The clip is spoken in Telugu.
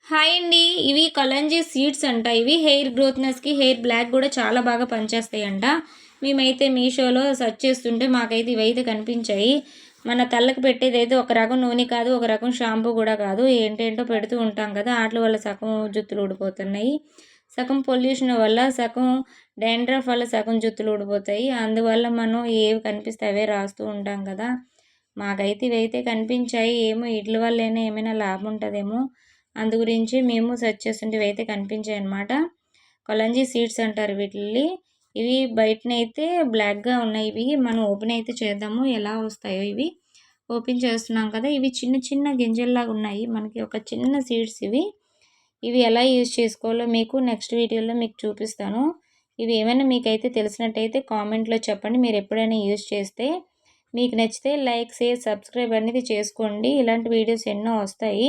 హాయ్ అండి. ఇవి కలంజీ సీడ్స్ అంట. ఇవి హెయిర్ గ్రోత్‌నెస్‌కి, హెయిర్ బ్లాక్ గూడా చాలా బాగా పనిచేస్తాయంట. మేమైతే మీషోలో సెర్చ్ చేస్తుంటే మాకైతే ఇవైతే కనిపించాయి. మన తలకు పెట్టేదైతే ఒక రకం నూనె కాదు, ఒక రకం షాంపూ గూడా కాదు. ఏంటేంటో పెడుతూ ఉంటాం కదా! ఆటిల వల్ల సగం జుత్తులు ఊడిపోతున్నాయి. సగం పొల్యూషన్ వల్ల, సగం డాండ్రఫ్ వల్ల సగం జుత్తులు ఊడిపోతాయి. అందువల్ల మనం ఏవి కనిపిస్తే అవే రాస్తూ ఉంటాం కదా! మాకైతే ఇవైతే కనిపించాయి. ఏమో ఈట్ల వల్లైనా ఏమైనా లాభం ఉంటదేమో! అందు గురించి మేము సెర్చ్ చేస్తుంటే ఇవైతే కనిపించాయన్నమాట. కొలంజీ సీడ్స్ అంటారు వీటిల్ని. ఇవి బయటనైతే బ్లాక్‌గా ఉన్నాయి ఇవి. మనం ఓపెన్ అయితే చేద్దాము ఎలా వస్తాయో ఇవి. ఓపెన్ చేస్తున్నాం కదా! ఇవి చిన్న చిన్న గింజల్లాగా ఉన్నాయి. మనకి ఒక చిన్న సీడ్స్ ఇవి. ఇవి ఎలా యూజ్ చేసుకోవాలో మీకు నెక్స్ట్ వీడియోలో మీకు చూపిస్తాను. ఇవి ఏమైనా మీకైతే తెలిసినట్టయితే కామెంట్‌లో చెప్పండి. మీరు ఎప్పుడైనా యూజ్ చేస్తే మీకు నచ్చితే లైక్, షేర్, సబ్స్క్రైబ్ అనేది చేసుకోండి. ఇలాంటి వీడియోస్ ఎన్నో వస్తాయి.